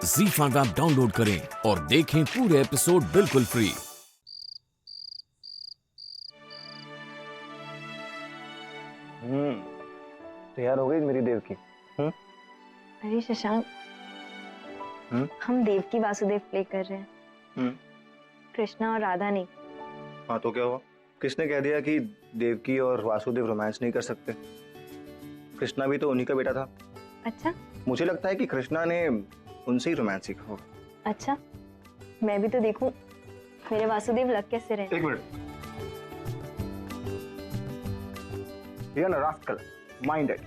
ZEE5 app download करें और देखें पूरे एपिसोड बिल्कुल फ्री। तैयार हो गई मेरी देव की? अरे शशांक, हम देवकी वासुदेव प्ले कर रहे हैं, कृष्णा और राधा नहीं। हाँ तो क्या हुआ? किसने कह दिया कि देवकी और वासुदेव रोमांस नहीं कर सकते? कृष्णा भी तो उन्हीं का बेटा था। अच्छा, मुझे लगता है कि कृष्णा ने उनसे ही रोमांस सीखा होगा। अच्छा, मैं भी तो देखूं मेरे वासुदेव लग कैसे रहे। एक मिनट, ये ना रास्कल माइंडेड।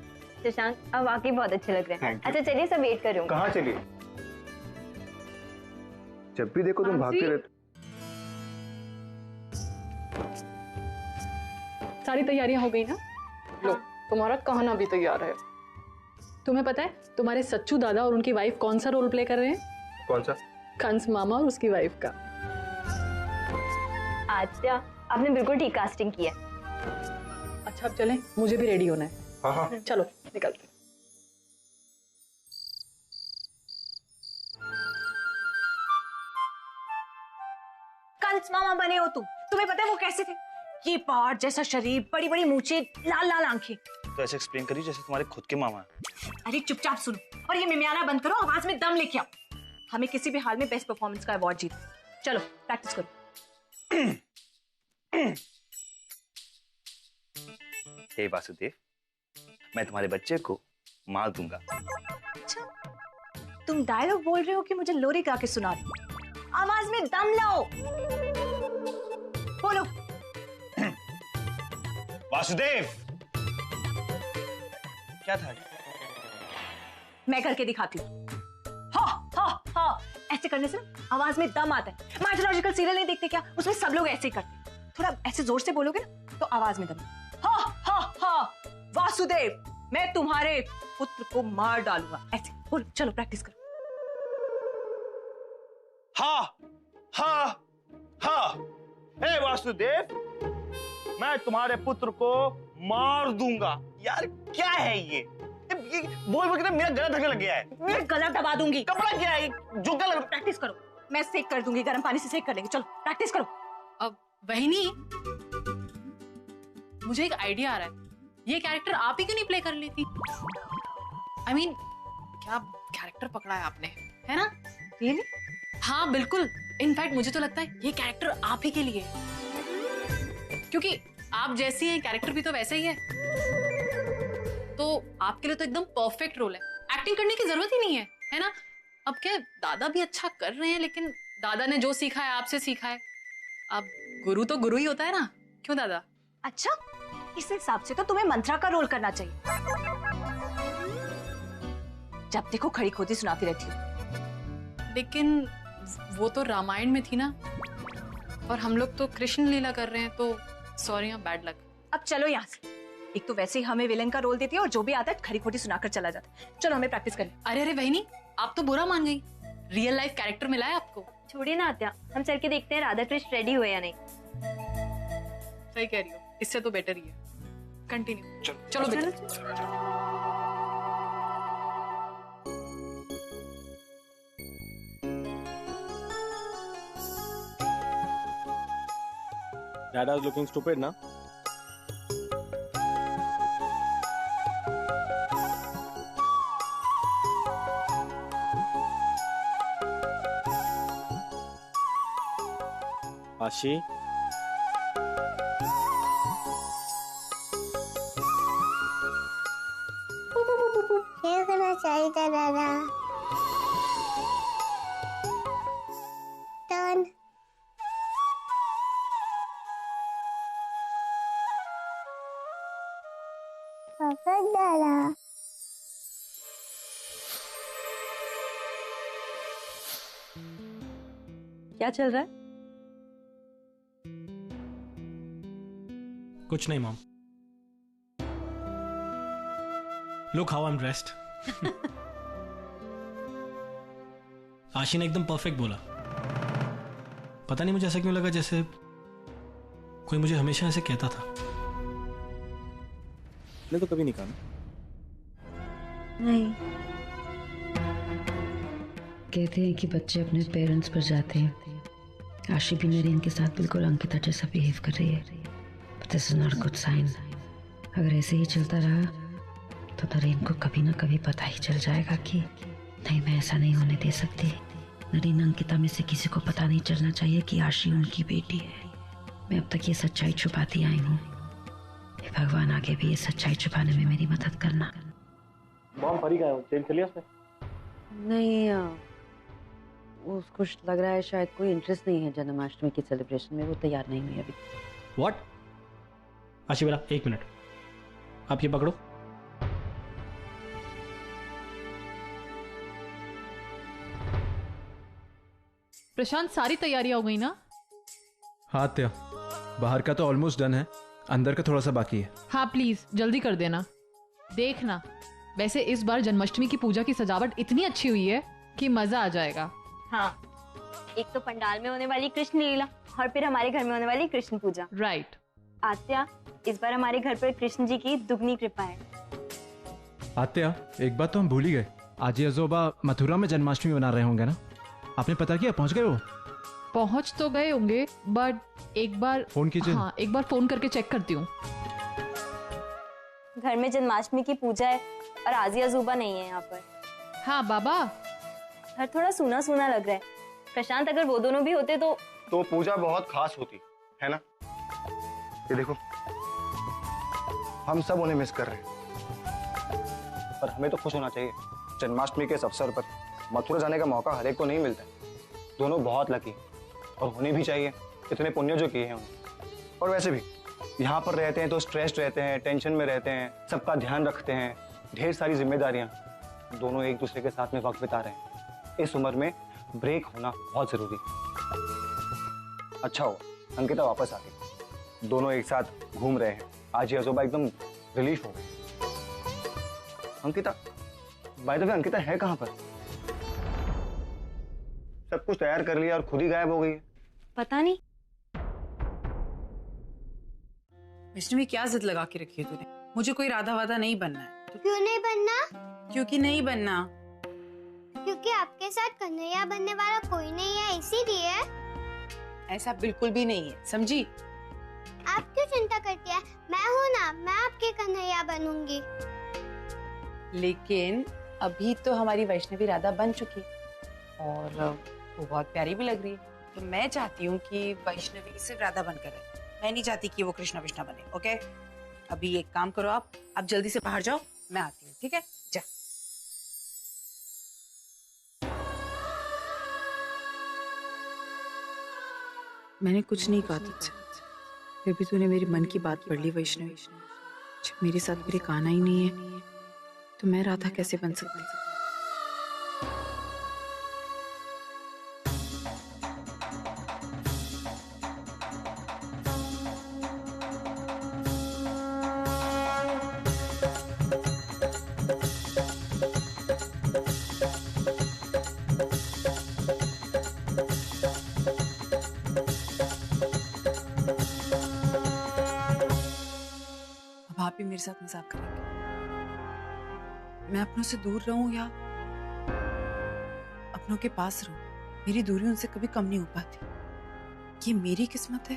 शशांक, अब वाकई बहुत अच्छे लग रहे हैं। Thank you. अच्छा चलिए, सब वेट कर रही हूँ। कहाँ चलिए? जब भी देखो तुम भागते रहते। सारी तैयारियां हो गई ना? लो, तुम्हारा कहना भी तैयार है। तुम्हें पता है तुम्हारे सच्चू दादा और उनकी वाइफ कौन सा रोल प्ले कर रहे हैं? कौन सा? कंस मामा और उसकी वाइफ का। आद्या, आपने बिल्कुल ठीक कास्टिंग की है। अच्छा अब चलें, मुझे भी रेडी होना है। हाँ। चलो निकलते। कंस मामा बने हो तुम। तुम्हें पता है वो कैसे थे? ये पहाड़ जैसा शरीर, बड़ी बड़ी मूछें, लाल लाल आंखें। तो ऐसे एक्सप्लेन करिए जैसे तुम्हारे खुद के मामा हैं। अरे चुपचाप सुनो और ये मिमियाना बंद करो, आवाज में दम लेके आओ। हमें किसी भी हाल में बेस्ट परफॉर्मेंस का अवार्ड जीतना। चलो प्रैक्टिस करो। हे वासुदेव, मैं तुम्हारे बच्चे को मार दूंगा। अच्छा, तुम डायलॉग बोल रहे हो कि मुझे लोरी गा के सुना रहे हो? आवाज में दम लाओ, बोलो। वासुदेव, क्या था? मैं करके दिखाती हूँ। हाँ हाँ हाँ, ऐसे करने से ना आवाज में दम आता है। माइथोलॉजिकल सीरियल नहीं देखते क्या? उसमें सब लोग ऐसे ही करते हैं। थोड़ा ऐसे जोर से बोलोगे ना तो आवाज में दम। हाँ हाँ हाँ, वासुदेव, मैं तुम्हारे पुत्र को मार डालूंगा। ऐसे बोलो। चलो प्रैक्टिस करो। हाँ हाँ हाँ, हे वासुदेव, मैं तुम्हारे पुत्र को मार दूंगा। यार क्या है ये बोल बोल के मेरा गला धकने लग गया है। मैं गला दबा दूंगी। कपड़ा क्या है जो गला? प्रैक्टिस करो, मैं सेक कर दूंगी, गर्म पानी से सेक कर लेंगे। चलो प्रैक्टिस करो। अब वहीनी, मुझे एक आइडिया आ रहा है। ये कैरेक्टर आप ही क्यों नहीं प्ले कर लेती? I mean, क्या कैरेक्टर पकड़ा है आपने, है ना? Really? हाँ बिल्कुल। इनफैक्ट मुझे तो लगता है ये कैरेक्टर आप ही के लिए है, क्योंकि आप जैसी हैं कैरेक्टर भी तो वैसा ही है। तो आपके लिए तो एकदम परफेक्ट रोल है। एक्टिंग करने की जरूरत ही नहीं है ना? अब क्या, दादा भी अच्छा कर रहे हैं, लेकिन दादा ने जो सीखा है आपसे सीखा है। अब गुरु तो गुरु ही होता है ना, क्यों दादा? अच्छा, इस हिसाब से तो तुम्हें मंत्रा का रोल करना चाहिए। जब देखो खड़ी खोती सुनाती रहती हो। लेकिन वो तो रामायण में थी ना, और हम लोग तो कृष्ण लीला कर रहे हैं, तो सॉरी, बैड लक। अब चलो यहाँ से। एक तो वैसे ही हमें विलेन का रोल देती है और जो भी आता है खड़ी खोटी सुनाकर चला जाता है। चलो हमें प्रैक्टिस करनी। अरे अरे वहीनी, आप तो बुरा मान गई। रियल लाइफ कैरेक्टर मिला है आपको। छोड़िए ना आद्या, हम चल के देखते हैं राधा कृष्ण रेडी हुए या नहीं। सही कह रही हो, इससे तो बेटर ही है। कंटिन्यू। चलो बेटा। Dada's looking stupid, ना? आशी, क्या करना चाहिए था दादा? टर्न। पकड़ डाला। क्या चल रहा है? कुछ नहीं mom. Look how I am dressed. आशी ने एकदम परफेक्ट बोला। पता नहीं मुझे ऐसा क्यों लगा जैसे कोई मुझे हमेशा ऐसे कहता था। ने तो कभी नहीं कहा। नहीं। कहते हैं कि बच्चे अपने पेरेंट्स पर जाते हैं। आशी भी नरीन के साथ बिल्कुल अंकिता जैसा बिहेव कर रही है। This is not good sign. अगर ऐसे ही चलता रहा तो नरीन को कभी ना कभी पता ही चल जाएगा कि नहीं, मैं ऐसा नहीं होने दे सकती। नरीन अंकिता में से किसी को पता नहीं चलना चाहिए कि आशी उनकी बेटी है। मैं अब तक ये सच्चाई छुपाती आई हूँ। भगवान आगे भी ये सच्चाई छुपाने में मेरी मदद करना। मॉम परी का चेंज कर लिया उसने? नहीं, उसको लग रहा है शायद कोई इंटरेस्ट नहीं है जन्माष्टमी की सेलिब्रेशन में। वो तैयार नहीं हुई अभी। व्हाट? आशी बेटा 1 मिनट, आप ये पकड़ो। प्रशांत, सारी तैयारियां हो गई ना? हाँ त्या, बाहर का तो ऑलमोस्ट डन है, अंदर का थोड़ा सा बाकी है। हाँ प्लीज जल्दी कर देना। देखना, वैसे इस बार जन्माष्टमी की पूजा की सजावट इतनी अच्छी हुई है कि मजा आ जाएगा। हाँ, एक तो पंडाल में होने वाली कृष्ण लीला और फिर हमारे घर में होने वाली कृष्ण पूजा। राइट। आत्या, इस बार हमारे घर पर कृष्ण जी की दुगनी कृपा है। आत्या, एक बात तो हम भूल ही गए, आजी अजोबा मथुरा में जन्माष्टमी मना रहे होंगे ना? आपने पता किया? पहुंच गए वो? पहुंच तो गए होंगे, बट एक बार फोन कीजिए। हाँ, एक बार फोन करके चेक करती हूँ। घर में जन्माष्टमी की पूजा है और आजी अजूबा नहीं है यहाँ पर। हाँ बाबा, घर थोड़ा सूना सूना लग रहा है। प्रशांत, अगर वो दोनों भी होते तो पूजा बहुत खास होती है ना? ये देखो, हम सब उन्हें मिस कर रहे हैं, पर हमें तो खुश होना चाहिए। जन्माष्टमी के इस अवसर पर मथुरा जाने का मौका हर एक को नहीं मिलता है। दोनों बहुत लकी और होने भी चाहिए, इतने पुण्य जो किए हैं उन्हें। और वैसे भी यहाँ पर रहते हैं तो स्ट्रेस्ड रहते हैं, टेंशन में रहते हैं, सबका ध्यान रखते हैं, ढेर सारी जिम्मेदारियाँ। दोनों एक दूसरे के साथ में वक्त बिता रहे हैं। इस उम्र में ब्रेक होना बहुत जरूरी है। अच्छा हो अंकिता वापस आ गई, दोनों एक साथ घूम रहे हैं। आज ये अजोबा एकदम रिलीफ हो गए। Ankita, by the way, Ankita है कहाँ पर? सब कुछ तैयार कर लिया और खुद ही गायब हो गई है। पता नहीं। वैष्णवी, क्या जिद लगा के रखी है तूने? मुझे कोई राधा वादा नहीं बनना है। क्यों नहीं बनना? क्योंकि नहीं बनना। क्योंकि आपके साथ कन्हैया बनने वाला कोई नहीं है, इसीलिए। ऐसा बिल्कुल भी नहीं है, समझी? आप क्यों चिंता करती है? मैं हूँ ना, मैं आपकी कन्हैया बनूंगी। लेकिन अभी तो हमारी वैष्णवी राधा बन चुकी और वो बहुत प्यारी भी लग रही है। तो मैं चाहती हूँ कि वैष्णवी सिर्फ राधा बनकर रहे। मैं नहीं चाहती कि वो कृष्णा विष्णा बने। ओके, अभी एक काम करो, आप जल्दी से बाहर जाओ, मैं आती हूँ। ठीक है, जा। मैंने कुछ नहीं कहा तुझसे, फिर भी तूने मेरी मन की बात पढ़ ली वैष्णवी। जब मेरे साथ मेरे कान्हा ही नहीं है तो मैं राधा कैसे बन सकती? अब आप ही मेरे साथ मजाक करेंगे? मैं अपनों से दूर रहूं या अपनों के पास रहूं? मेरी दूरी उनसे कभी कम नहीं हो पाती। ये मेरी किस्मत है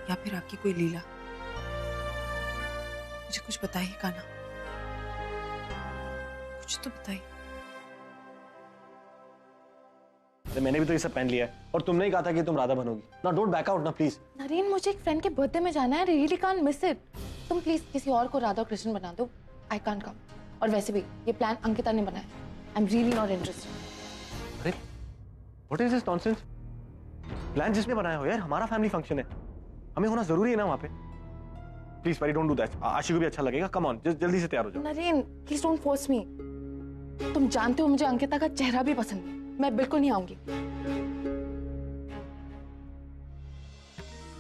या फिर आपकी कोई लीला? मुझे कुछ बताइए कान्हा, कुछ तो बताइए। मैंने भी तो ये सब पहन लिया है और तुमने ही कहा था कि तुम राधा बनोगी ना। डोंट बैक आउट ना प्लीज। नरीन, मुझे एक फ्रेंड के बर्थडे में जाना है, रियली कांट मिस इट। तुम प्लीज किसी और को राधा और कृष्ण बना दो, आई कांट कम। और वैसे भी ये प्लान अंकिता ने बनाया, I am really not interested. अरे what is this nonsense? Plan जिसने बनाया हो यार, हमारा फैमिली फंक्शन है, हमें होना जरूरी है ना वहां पे। प्लीज परी, डोंट डू दैट। आशी को भी अच्छा लगेगा। कम ऑन, जल्दी से तैयार हो जाओ। Narine please don't force me. तुम जानते हो मुझे अंकिता का चेहरा भी पसंद है, मैं बिल्कुल नहीं आऊंगी।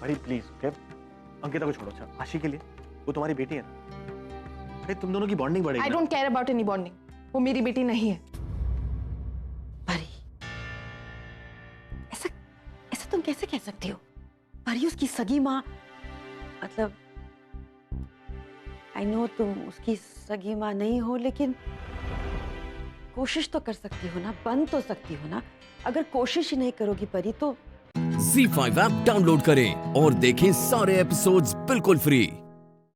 परी प्लीज, ओके? अंकिता को छोड़ो। अच्छा, आशी के लिए, वो तुम्हारी बेटी है ना। अरे तुम दोनों की बॉन्डिंग बढ़ेगी। I don't care about any bonding, वो मेरी बेटी नहीं है। परी, ऐसा तुम कैसे कह सकती हो? परी उसकी सगी माँ, मतलब आई नो तुम उसकी सगी माँ नहीं हो, लेकिन कोशिश तो कर सकती हो ना, बन तो सकती हो ना। अगर कोशिश ही नहीं करोगी परी तो Z5 ऐप डाउनलोड करें और देखें सारे एपिसोड्स बिल्कुल फ्री।